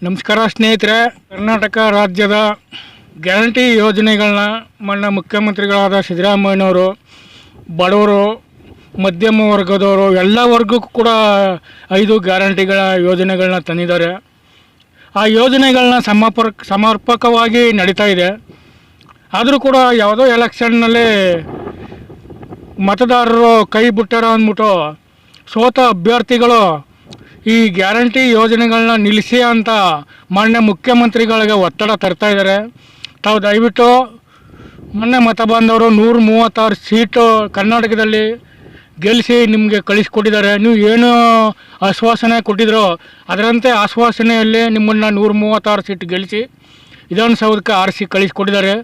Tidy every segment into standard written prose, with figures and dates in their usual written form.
ನಮಸ್ಕಾರ ಸ್ನೇಹಿತರೆ. ಕರ್ನಾಟಕ ರಾಜ್ಯದ ಗ್ಯಾರಂಟಿ ಯೋಜನೆಗಳನ್ನ ಮಾನ್ಯ ಮುಖ್ಯಮಂತ್ರಿಗಳಾದ ಸಿದ್ದರಾಮಯ್ಯನವರು ಬಡವರು, ಮಧ್ಯಮ ವರ್ಗದವರು ಎಲ್ಲ ವರ್ಗಕ್ಕೂ ಕೂಡ 5 ಗ್ಯಾರಂಟಿಗಳ ಯೋಜನೆಗಳನ್ನ ತಂದಿದ್ದಾರೆ. ಆ ಯೋಜನೆಗಳನ್ನ ಸಮರ್ಪಕವಾಗಿ ನಡೀತಾ ಇದೆ. ಆದರೂ ಕೂಡ ಯಾವುದೋ ಎಲೆಕ್ಷನ್ನಲ್ಲಿ ಮತದಾರರು ಕೈ ಬಿಟ್ಟಾರ ಅಂದ್ಬಿಟ್ಟು ಸೋತ ಅಭ್ಯರ್ಥಿಗಳು ಈ ಗ್ಯಾರಂಟಿ ಯೋಜನೆಗಳನ್ನ ನಿಲ್ಲಿಸಿ ಅಂತ ಮಾನ್ಯ ಮುಖ್ಯಮಂತ್ರಿಗಳಿಗೆ ಒತ್ತಡ ತರ್ತಾ ಇದ್ದಾರೆ. ತಾವು ದಯವಿಟ್ಟು ಮೊನ್ನೆ ಮತ ಬಂದವರು 136 ಸೀಟು ಕರ್ನಾಟಕದಲ್ಲಿ ಗೆಲ್ಲಿಸಿ ನಿಮಗೆ ಕಳಿಸ್ಕೊಟ್ಟಿದ್ದಾರೆ. ನೀವು ಏನು ಆಶ್ವಾಸನೆ ಕೊಟ್ಟಿದ್ರೋ ಅದರಂತೆ ಆಶ್ವಾಸನೆಯಲ್ಲಿ ನಿಮ್ಮನ್ನು 136 ಸೀಟ್ ಗೆಲ್ಲಿಸಿ ವಿಧಾನಸೌಧಕ್ಕೆ ಆರಿಸಿ ಕಳಿಸ್ಕೊಟ್ಟಿದ್ದಾರೆ.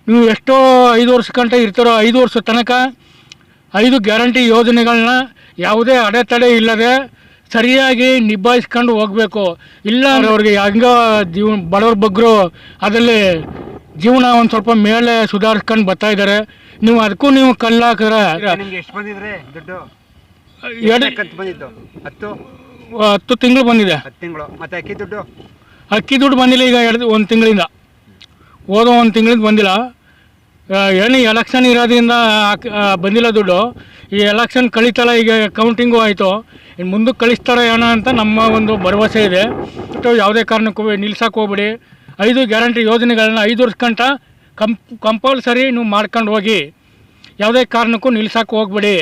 ನೀವು ಎಷ್ಟೋ 5 ವರ್ಷ ಗಂಟೆ ಇರ್ತಾರೋ 5 ವರ್ಷ ತನಕ 5 ಗ್ಯಾರಂಟಿ ಯೋಜನೆಗಳನ್ನ ಯಾವುದೇ ಅಡೆತಡೆ ಇಲ್ಲದೆ ಸರಿಯಾಗಿ ನಿಭಾಯಿಸ್ಕೊಂಡು ಹೋಗಬೇಕು. ಇಲ್ಲ ಅವ್ರಿಗೆ ಹೆಂಗೋ ಬಡವ್ರ ಬಗ್ಗರು ಅದರಲ್ಲಿ ಜೀವನ ಒಂದು ಸ್ವಲ್ಪ ಮೇಲೆ ಸುಧಾರಿಸ್ಕೊಂಡು ಬರ್ತಾ ಇದ್ದಾರೆ. ನೀವು ಅದಕ್ಕೂ ನೀವು ಕಲ್ಲು ಹಾಕಿದ್ರೆ 10 ತಿಂಗಳು ಬಂದಿದೆ. ಅಕ್ಕಿ ದುಡ್ಡು ಬಂದಿಲ್ಲ. ಈಗ 1 ತಿಂಗಳಿಂದ ಓದೋ 1 ತಿಂಗಳಿಂದ ಬಂದಿಲ್ಲ. ಏನು ಎಲೆಕ್ಷನ್ ಇರೋದ್ರಿಂದ ಬಂದಿಲ್ಲ ದುಡ್ಡು. ಈ ಎಲೆಕ್ಷನ್ ಕಳೀತಲ್ಲ, ಈಗ ಕೌಂಟಿಂಗು ಆಯಿತು, ಇನ್ನು ಮುಂದಕ್ಕೆ ಕಳಿಸ್ತಾರೆ ಏನೋ ಅಂತ ನಮ್ಮ ಒಂದು ಭರವಸೆ ಇದೆ. ಯಾವುದೇ ಕಾರಣಕ್ಕೂ ನಿಲ್ಸಕ್ಕೆ ಹೋಗ್ಬಿಡಿ. 5 ಗ್ಯಾರಂಟಿ ಯೋಜನೆಗಳನ್ನ 5 ವರ್ಷ ಗಂಟ ಕಂಪಲ್ಸರಿ ನೀವು ಮಾಡ್ಕೊಂಡು ಹೋಗಿ. ಯಾವುದೇ ಕಾರಣಕ್ಕೂ ನಿಲ್ಸಕ್ಕೆ ಹೋಗ್ಬಿಡಿ.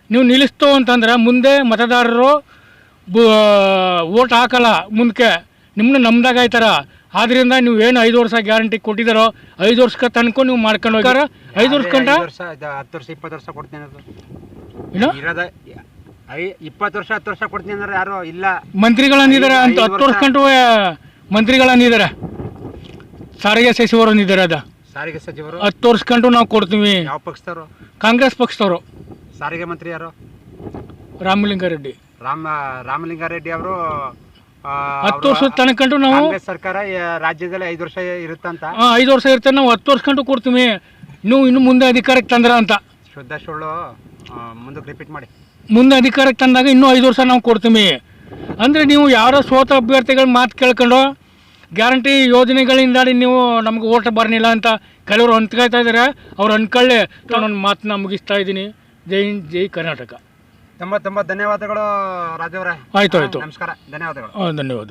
ನೀವು ನಿಲ್ಲಿಸ್ತು ಅಂತಂದರೆ ಮುಂದೆ ಮತದಾರರು ವೋಟ್ ಹಾಕಲ್ಲ. ಮುಂದಕ್ಕೆ ನಿಮ್ಮನ್ನ ನಮ್ದಾಗ ಆಯ್ತಾರ. ಆದ್ದರಿಂದ ನೀವು ಏನು 5 ವರ್ಷ ಗ್ಯಾರಂಟಿ ಕೊಟ್ಟಿದ್ದಾರೋ 5 ವರ್ಷಕ್ಕೆ ತನಕ ನೀವು ಮಾಡ್ಕೊಂಡು ಹೋಗ್ಯಾರ. 5 ವರ್ಷ ಗಂಟ 10 ವರ್ಷ 20 ವರ್ಷ ಕೊಡ್ತೀನಿ ಏನು 20 ವರ್ಷ 10 ವರ್ಷ ಕೊಡ್ತೀನಿ ಅಂದ್ರೆ ಯಾರು ಇಲ್ಲ. ಮಂತ್ರಿಗಳಂದಿದ್ದಾರೆ ಅಂತ 10 ವರ್ಷ ಗಂಟು ಮಂತ್ರಿಗಳಂದಿದ್ದಾರೆ. ಸಾರಿಗೆ ಸಚಿವರು ಅಂದಿದ್ದಾರೆ. ಅದ ಸಾರಿಗೆ ಸಚಿವರು 10 ವರ್ಷ ಗಂಟು ನಾವು ಕೊಡ್ತೀವಿ. ಯಾವ ಪಕ್ಷದವರು? ಕಾಂಗ್ರೆಸ್ ಪಕ್ಷದವರು. ಸಾರಿಗೆ ಮಂತ್ರಿ ಯಾರು? ರಾಮಲಿಂಗಾರೆಡ್ಡಿ. ರಾಮಲಿಂಗಾರೆಡ್ಡಿ ಅವರು 10 ವರ್ಷದ ತನಕಂಟು ನಾವು ಕಾಂಗ್ರೆಸ್ ಸರ್ಕಾರ ರಾಜ್ಯದಲ್ಲಿ 5 ವರ್ಷ ಇರುತ್ತಂತ. 5 ವರ್ಷ ಇರ್ತದೆ. ನಾವು 10 ವರ್ಷ ಗಂಟು ಕೊಡ್ತೀವಿ. ನೀವು ಇನ್ನು ಮುಂದೆ ಅಧಿಕಾರಕ್ಕೆ ತಂದ್ರ ಅಂತ. ಶುದ್ಧ ಸುಳ್ಳು. ಮುಂದಕ್ಕೆ ರಿಪೀಟ್ ಮಾಡಿ. ಮುಂದೆ ಅಧಿಕಾರಕ್ಕೆ ತಂದಾಗ ಇನ್ನೂ 5 ವರ್ಷ ನಾವು ಕೊಡ್ತೀವಿ ಅಂದರೆ ನೀವು ಯಾರೋ ಸೋತ ಅಭ್ಯರ್ಥಿಗಳ ಮಾತು ಕೇಳ್ಕೊಂಡು ಗ್ಯಾರಂಟಿ ಯೋಜನೆಗಳಿಂದ ನೀವು ನಮ್ಗೆ ಓಟ್ ಬರಲಿಲ್ಲ ಅಂತ ಕೆಲವರು ಅಂದ್ಕೊಳ್ತಾ ಇದ್ದಾರೆ. ಅವ್ರು ಅಂದ್ಕೊಳ್ಳಿ. ನನ್ನ ಮಾತನ್ನ ಮುಗಿಸ್ತಾ ಇದ್ದೀನಿ. ಜೈ ಹಿಂದ್, ಜೈ ಕರ್ನಾಟಕ. ತುಂಬ ಧನ್ಯವಾದಗಳು ರಾಜವರೇ. ಆಯಿತು. ನಮಸ್ಕಾರ. ಧನ್ಯವಾದಗಳು. ಧನ್ಯವಾದ.